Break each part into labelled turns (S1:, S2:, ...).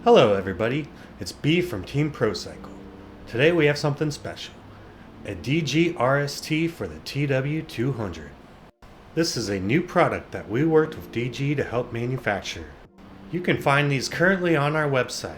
S1: Hello everybody, it's B from Team ProCycle. Today we have something special, a DG RST for the TW200. This is a new product that we worked with DG to help manufacture. You can find these currently on our website.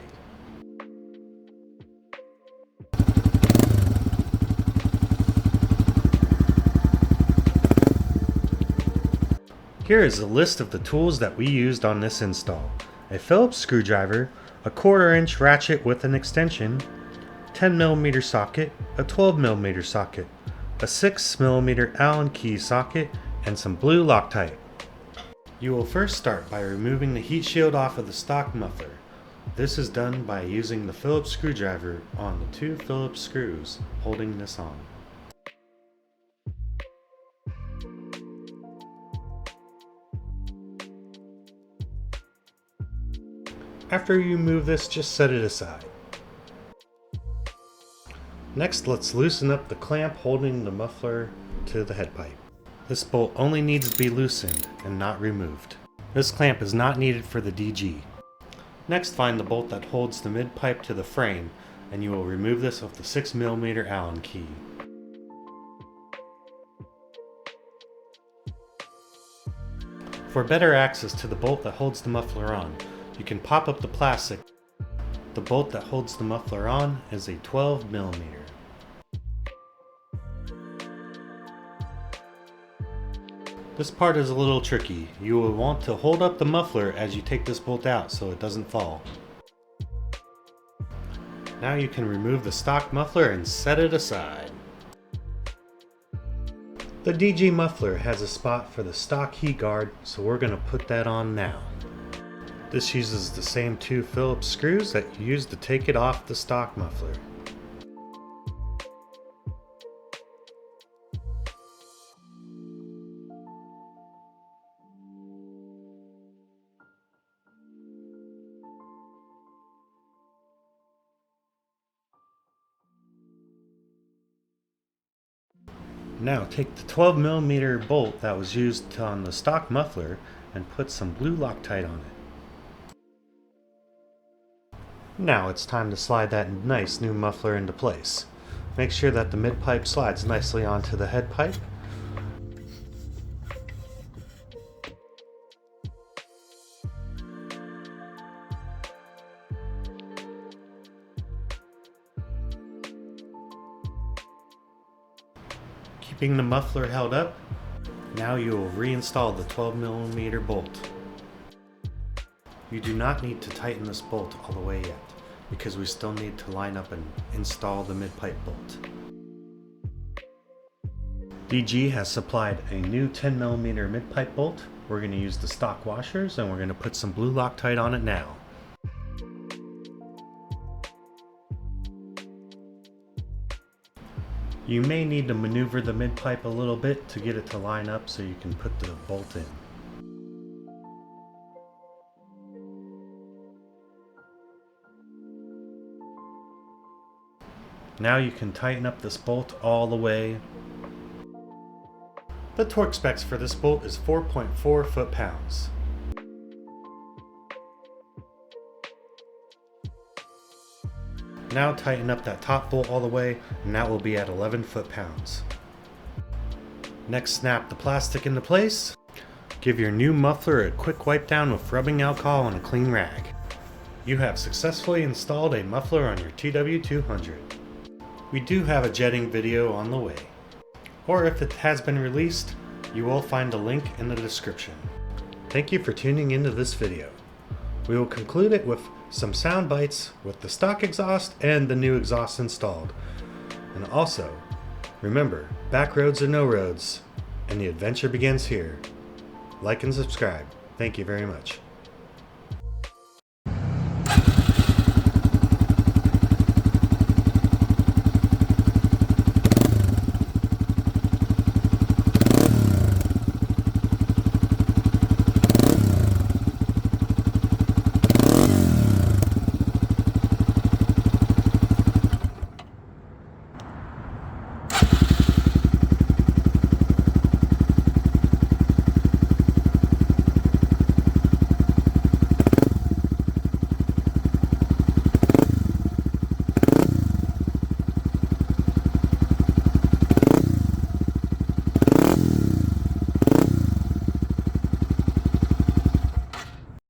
S1: Here is a list of the tools that we used on this install. A Phillips screwdriver, a 1/4-inch ratchet with an extension, 10mm socket, a 12mm socket, a 6mm Allen key socket, and some blue Loctite. You will first start by removing the heat shield off of the stock muffler. This is done by using the Phillips screwdriver on the 2 Phillips screws holding this on. After you move this, just set it aside. Next, let's loosen up the clamp holding the muffler to the head pipe. This bolt only needs to be loosened and not removed. This clamp is not needed for the DG. Next, find the bolt that holds the mid pipe to the frame, and you will remove this with the 6mm Allen key. For better access to the bolt that holds the muffler on, you can pop up the plastic. The bolt that holds the muffler on is a 12mm. This part is a little tricky. You will want to hold up the muffler as you take this bolt out so it doesn't fall. Now you can remove the stock muffler and set it aside. The DG muffler has a spot for the stock heat guard, so we're going to put that on now. This uses the same 2 Phillips screws that you used to take it off the stock muffler. Now take the 12mm bolt that was used on the stock muffler and put some blue Loctite on it. Now it's time to slide that nice new muffler into place. Make sure that the mid pipe slides nicely onto the head pipe. Keeping the muffler held up, now you will reinstall the 12mm bolt. You do not need to tighten this bolt all the way yet, because we still need to line up and install the mid-pipe bolt. DG has supplied a new 10mm mid-pipe bolt. We're going to use the stock washers and we're going to put some blue Loctite on it now. You may need to maneuver the mid-pipe a little bit to get it to line up so you can put the bolt in. Now you can tighten up this bolt all the way. The torque specs for this bolt is 4.4 foot-pounds. Now tighten up that top bolt all the way, and that will be at 11 foot-pounds. Next, snap the plastic into place. Give your new muffler a quick wipe down with rubbing alcohol on a clean rag. You have successfully installed a muffler on your TW200. We do have a jetting video on the way, or if it has been released, you will find a link in the description. Thank you for tuning into this video. We will conclude it with some sound bites with the stock exhaust and the new exhaust installed. And also, remember, back roads are no roads, and the adventure begins here. Like and subscribe. Thank you very much.